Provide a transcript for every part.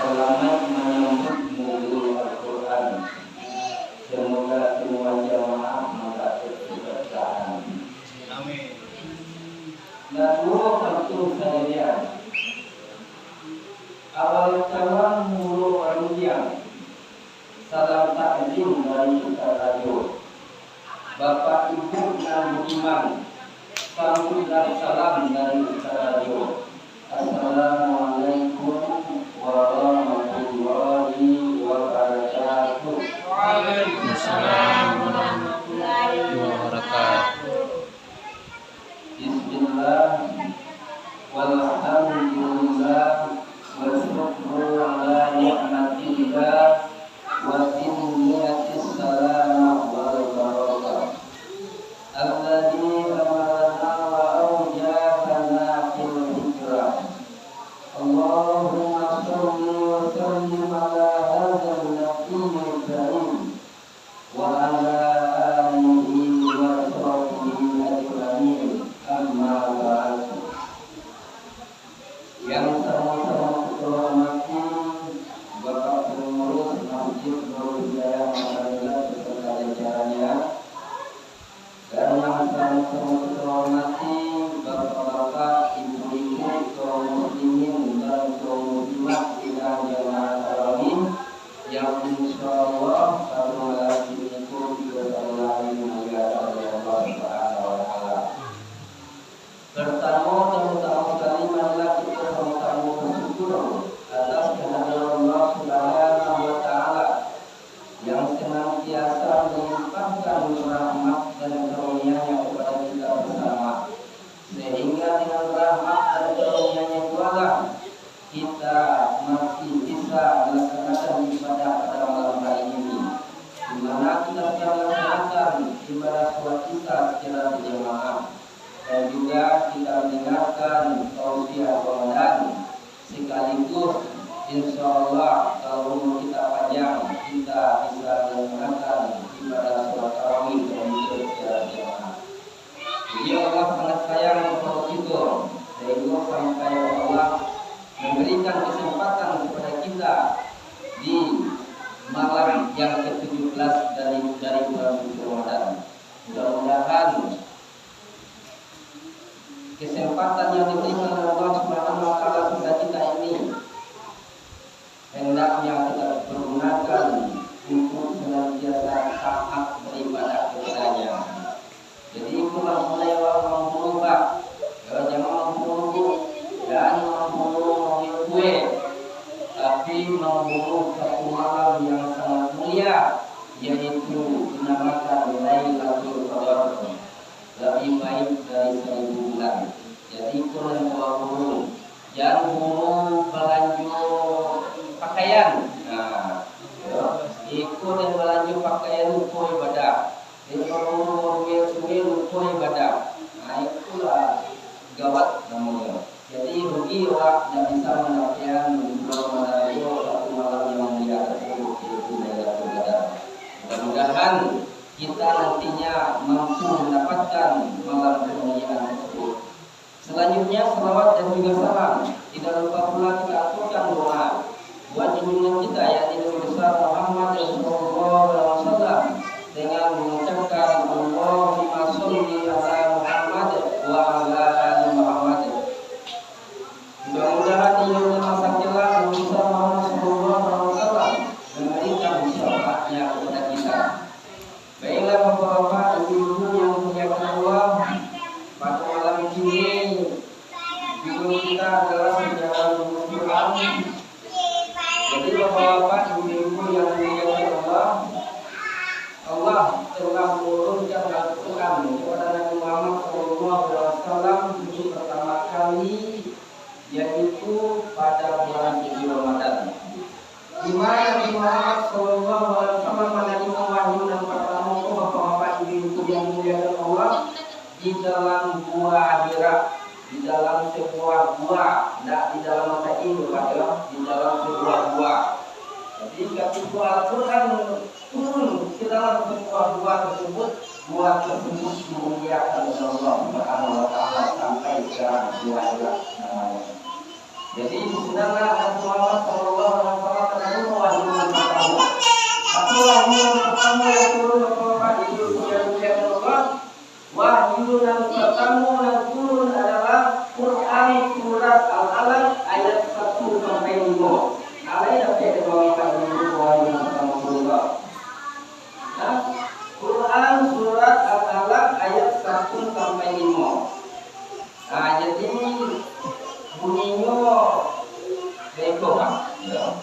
Selamat menyambut Nurul Al-Quran. Semoga semua jamaah mendapat keberkahan. Amin. Lalu tentu saja awal kawan mulu manusia. Salam taklim dari kita radio. Bapak Ibu dan Iman, sambut dan salam dari kita radio. Assalamualaikum warahmatullahi wabarakatuh. Waalaikumsalam warahmatullahi wabarakatuh. Bismillah walhamdulillah wa syukru ala ni'matillah wa tinniyatis salam wal barakah. Alladzi amarna wa awjahana fil hijrah. Allahumma sholli wa sallim ala hadzal nabiyil karim wa ala alihi wa sahbihi ajma'in. Amma ba'd. Yang sama-sama kita hormati Bapak Pengurus Masjid Nurul Hidayah Masyarakat beserta jajarannya, dan yang sama-sama kita hormati Bapak-bapak, ibu-ibu, kaum muslimin dan kaum muslimat sidang jamaah tarawih yang insyaallah pada malam ini pun juga telah dimuliakan oleh Allah Subhanahu wa taala. Pertama sekali marilah kita sama-sama bersyukur atas kehadiran Allah Subhanahu wa taala yang senantiasa melimpahkan rahmat dan karunia-Nya kepada kita bersama, sehingga dengan rahmat dan karunia-Nya itulah kita masih bisa melaksanakan ibadah pada malam hari ini, di mana kita sedang melaksanakan ibadah sholat kita secara berjamaah, dan juga kita mendengarkan tausiah Ramadan, sekaligus insyaallah kalau umur kita panjang kita bisa melaksanakan ibadah sholat tarawih dan secara berjamaah. Jadi Allah sangat sayang kepada kita, sehingga sampai Allah memberikan kesempatan kepada kita di malam yang ke-17 dari bulan suci Ramadan. Mudah-mudahan kesempatan yang diberikan oleh Allah Subhanahu wa taala kepada kita ini hendaknya kita pergunakan untuk senantiasa taat beribadah kepadanya. Jadi mulai mampu Pak, jangan mampu dan mampu kue, tapi mampu satu malam yang sangat mulia, yaitu dinamakan Lailatul Qadar, lebih baik dari 1000 bulan. Jadi kurang 20, jangan buru belanja pakaian. Nah, ikut dan belanja pakaian untuk ibadah. Jadi kalau untuk ibadah, nah itulah gawat namanya. Jadi rugi orang tidak bisa mendapatkan bulan Ramadan itu satu malam yang mulia tersebut, yaitu Lailatul Qadar. Mudah-mudahan kita nantinya mampu mendapatkan malam kemuliaan tersebut. Selanjutnya salawat dan juga salam. Tidak lupa pula kita aturkan doa buat junjungan kita yakni Nabi besar Muhammad sallallahu alaihi wasallam dengan mengucapkan Allahumma sholli ala Muhammad wa ala ali Muhammad. Mudah-mudahan ia memasakilah Nabi besar Muhammad sallallahu alaihi wasallam memberikan syafaatnya kepada kita. Baiklah bapak-bapak, ibu-ibu yang muliakan Allah, pada malam ini judul kita adalah sejarah Al-Quran. Jadi bapak-bapak, ibu-ibu yang muliakan Allah, Allah telah menurunkan Al-Quran kepada Nabi Muhammad SAW untuk pertama kali, yaitu pada bulan suci Ramadan, di mana Nabi Muhammad SAW menerima wahyu dan pertama bapak-bapak ibu-ibu yang muliakan Allah di dalam gua Hira, di dalam sebuah gua, tidak di dalam mata ini, di dalam sebuah gua. Jadi ketika Al-Quran turun ke dalam sebuah gua tersebut, gua tersebut dimuliakan oleh Allah Subhanahu wa taala sampai sekarang gua Hira namanya. Jadi sebenarnya Nabi Muhammad Shallallahu Alaihi Wasallam wahyu yang pertama. Satu wahyu yang pertama yang turun kepada dunia Allah. Wahyu yang pertama yang turun adalah Quran surat Al-Alaq ayat 1 sampai 5. Ada yang dapat wahyu yang pertama turun. Quran surat Al-Alaq ayat 1 sampai 5. Nah, jadi bunyinya begitu ya.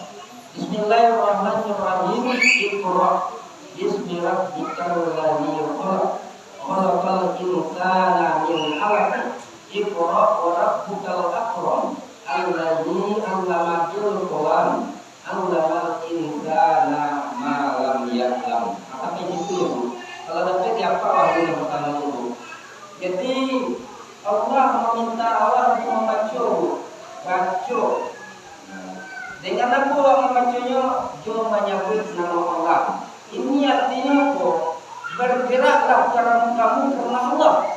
Bismillahirrahmanirrahim. Iqra bismi rabbikal ladzi khalaq khalaqal insana min 'alaq. Iqra wa rabbukal akram alladzi 'allama bil qalam 'allamal insana ma lam ya'lam. Apa itu? Kalau dapat siapa wahyu yang pertama dulu. Jadi Allah meminta awak untuk baca. Dengan apa awak membacanya? Jom menyebut nama Allah. Ini artinya apa? Bergeraklah kamu karena Allah.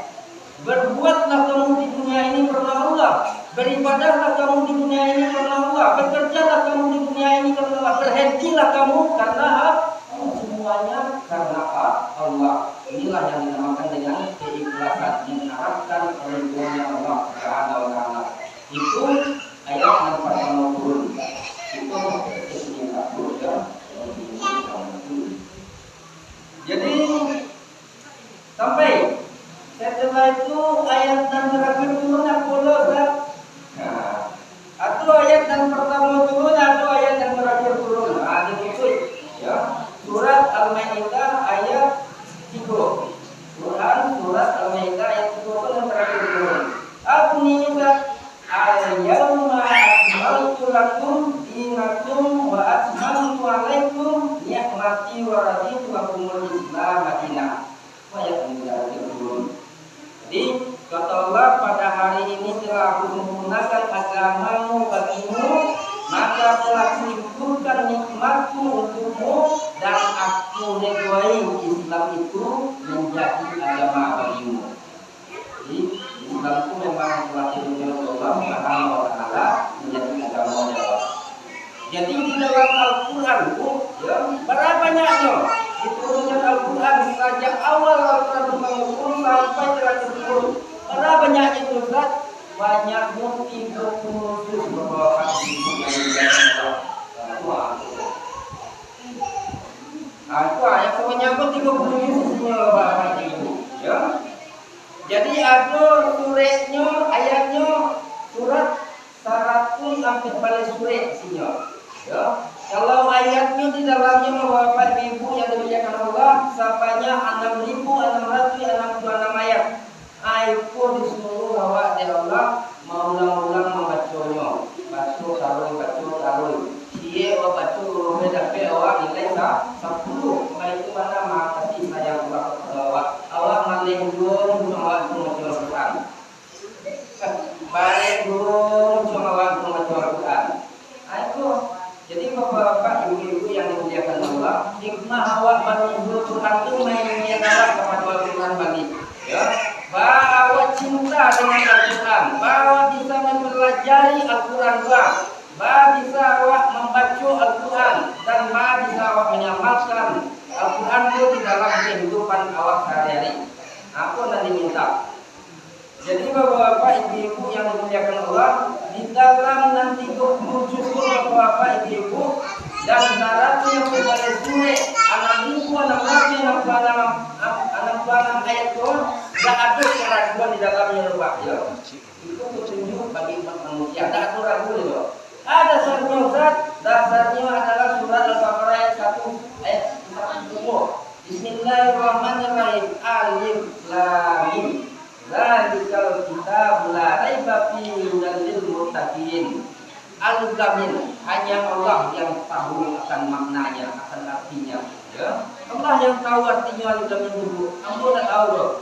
Berbuatlah kamu di dunia ini karena Allah. Beribadahlah kamu di dunia ini karena Allah. Bekerjalah kamu di dunia ini karena Allah. Berhentilah kamu karena semuanya karena Allah. Inilah yang dinamakan dengan keikhlasan, mengharapkan ridhonya Allah Subhanahu wa taala. Itu ayat yang pertama turun. Itu isinya ya. Jadi sampai setelah itu ayat yang terakhir turun apa kan? Nah, atau ayat yang pertama turun atau ayat yang terakhir turun. Nah, itu ya. Surat Al-Maidah ayat 3. Quran surat Al-Maidah ayat 3 yang terakhir turun. Al-Maidah al-yawma akmaltu lakum dinakum wa atmamtu alaikum ni'mati wa raditu lakumul Islam madinah. Ayat yang terakhir turun. Jadi kata Allah, pada hari ini telah aku sempurnakan agamamu bagimu, maka telah kulimpahkan nikmatku untukmu dan aku ridhoi Islam itu menjadi agama bagimu. Jadi Islam itu memang telah diridhoi Allah Subhanahu wa taala menjadi agama Allah. Jadi di dalam Al-Qur'an ya, berapa banyaknya diturunkan Al-Qur'an sejak awal Al-Qur'an turun sampai terakhir turun. Berapa banyaknya itu Ustaz? Banyak 30 juz beberapa hadis yang Allah. Itu ayat menyambut 30 juznya Bapak Ibu ya. Jadi ada suratnya, ayatnya surat 100 sampai pada surat isinya ya. Kalau ayatnya di dalamnya Bapak Ibu yang dimuliakan Allah sampainya 6.666 ayat. Ayatku disuruh bahwa Allah maulang-ulang membacanya. Baca karoi. Dia baca urut dapat awak nilai 10. Baik itu mana makasih sayang awak mandeng dulu sama awak membaca Al-Qur'an. Balik dulu sama awak membaca Al-Qur'an. Itu jadi bapak-bapak ibu-ibu yang dimuliakan Allah, hikmah awak menurut Quran itu mengingatkan awak kepada Al-Qur'an balik. Ya. Bahwa cinta dengan Al-Quran, bahwa bisa mempelajari Al-Quran, bahwa bisa awak membaca Al-Quran, dan bahwa bisa awak menyampaikan Al-Quran itu di dalam kehidupan awak sehari-hari. Aku nanti minta. Jadi bapak-bapak ibu-ibu yang dimuliakan Allah, di dalam nanti 20 juz bapak-bapak ibu-ibu dan syaratnya kepada surat 6.666 ayat itu tidak ada keraguan di dalamnya Pak ya. Itu petunjuk bagi umat manusia. Tidak ada ragu itu. Ada syaratnya Ustaz. Dasarnya adalah surat Al-Baqarah ayat 1 ayat 40. Bismillahirrahmanirrahim. Alif lam mim. Zalikal kitab la raiba fihi lil muttaqin. Alif lam mim, hanya Allah yang tahu akan maknanya, akan artinya ya. Allah yang tahu artinya alif lam mim itu. Kamu tidak tahu loh.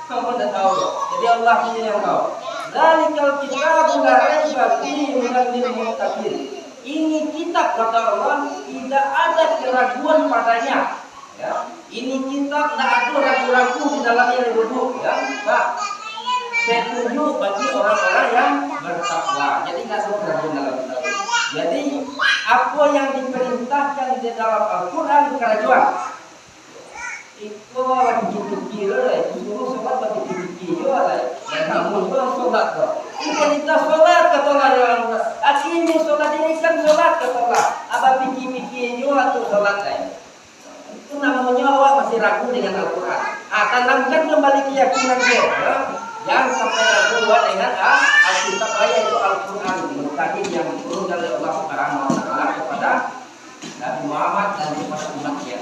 Kamu tidak tahu loh. Jadi Allah ini yang tahu. Zalikal kitab la raiba fihi lil muttaqin. Ini kitab kata Allah tidak ada keraguan padanya. Ya. Ini kitab tidak ada ragu-ragu di dalamnya duduk ya. Pak. Petunjuk bagi orang-orang yang bertakwa. apa yang diperintahkan di dalam Al-Quran kerajuan. Iko dikit-dikit lah, suruh sholat bagi dikit-dikit juga lah. Namun kau sholat kau. Perintah sholat kata orang. Ini sholat ini kan sholat kata orang. Apa pikir-pikir juga tu sholat lah. Itu namanya awak masih ragu dengan Al-Quran. Tanamkan kembali keyakinan dia. Yang sampai ragu dengan Alkitab ayat itu Al-Quran. Tadi yang diturunkan oleh Allah Subhanahu Wa Taala kepada Nabi Muhammad dan kepada umatnya.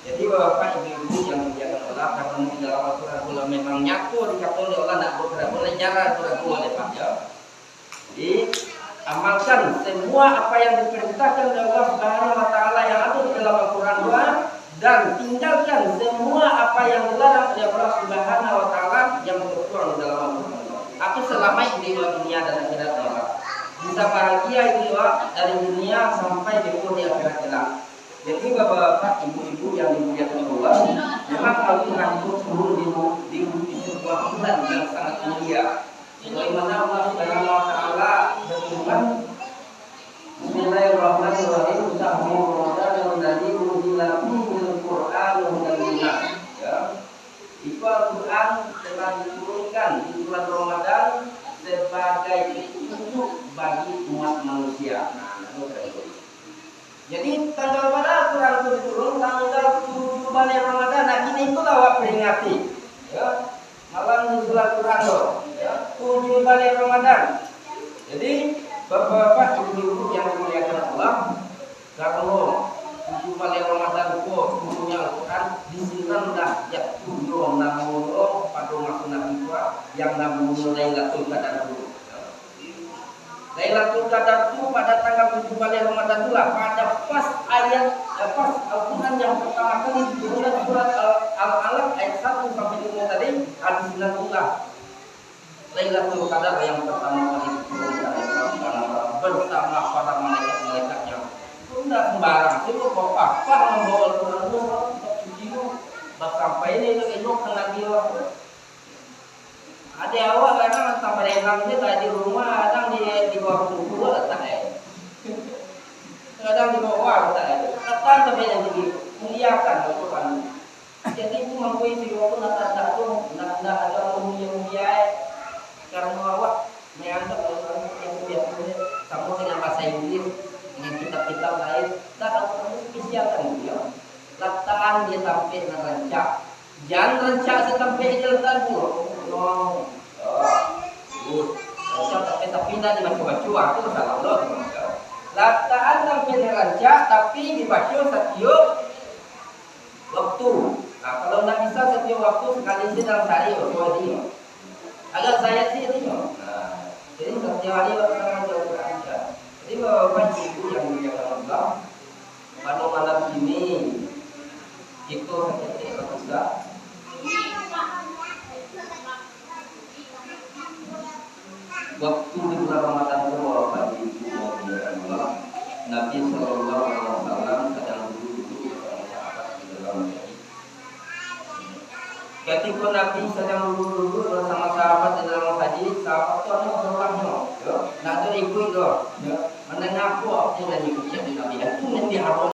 Jadi bapak ibu yang dimuliakan Allah, karena di dalam Al-Quran kalau memang nyatu dikatakan oleh Allah nak boleh jalan ragu oleh Pak ya. Jadi amalkan semua apa yang diperintahkan oleh Allah Subhanahu Wa Taala yang ada di dalam Al-Quran dan tinggalkan semua apa yang dilarang oleh Allah Subhanahu Wa Taala yang tertuang di dalam Al-Quran. Aku selama ini di dunia dan akhirat Allah bisa bahagia itu dari dunia sampai di akhirat kelak. Jadi bapak ibu-ibu yang dimuliakan Allah, memang Al-Quran itu turun di sebuah bulan yang sangat mulia. Bagaimana Allah Subhanahu Wa Taala berfirman, Bismillahirrahmanirrahim. Sahur Ramadan alladzi unzila fihi al-Qur'an hudan lin-nas. Ya. Itu Al-Quran telah diturunkan di bulan Ramadan sebagai petunjuk bagi umat manusia. Jadi tanggal pada Al-Quran itu diturun tanggal 7 bulan Ramadan. Nah ini itu awak peringati. Ya. Malam di bulan Al-Quran ya. 7 bulan Ramadan. Jadi bapak-bapak ibu-ibu yang dimuliakan Allah, kalau 7 bulan Ramadan itu turunnya Al-Quran disinanlah ya 7 namun pada masa Nabi yang namun Lailatul Qadar dulu. Lailatul Qadar itu pada tanggal 7 bulan Ramadan itulah pada pas ayat pas Al-Quran yang pertama kali diturunkan surat Al-Alaq ayat 1 sampai 5 tadi hadisnatullah Lailatul Qadar yang pertama kali diturunkan bersama para malaikat-malaikatnya. Itu tidak sembarang. Itu bapak membawa Al-Quran itu video sampai ini elok tengah dia. Ada awak kadang sampai renang ini tadi di rumah, kadang di bawah buku letak kadang di bawah letak letak sampai yang tinggi muliakan Al-Quran. Jadi itu mengakui video pun letak tu nak ada mulia karena awak menganggap Al-Quran yang biasa sama dengan bahasa Inggris dengan kitab-kitab lain. Tak Al-Quran itu spesial kan dia. Letakan dia sampai dengan rancak. Jangan rancak sampai dia letak dulu. Tapi tidak dibaca-baca itu salah Allah. Latahan sampai dirancak tapi dibaca setiap waktu. Nah kalau tidak bisa setiap waktu sekali sih dalam sehari dua hari. Agak saya sih itu. Nah jadi setiap hari waktu dirancak. Jadi bapak ibu yang dimuliakan Allah, pada malam ini itu saja bisa. Waktu di bulan Ramadan itu bagi ibu Allah, Nabi Sallallahu Alaihi Wasallam sedang duduk bersama sahabat di dalam masjid. Ketika Nabi sedang duduk bersama sahabat di dalam masjid, sahabat itu ada orangnya, nak ada ikut itu, menengah apa dengan ikutnya di Nabi itu yang diharam.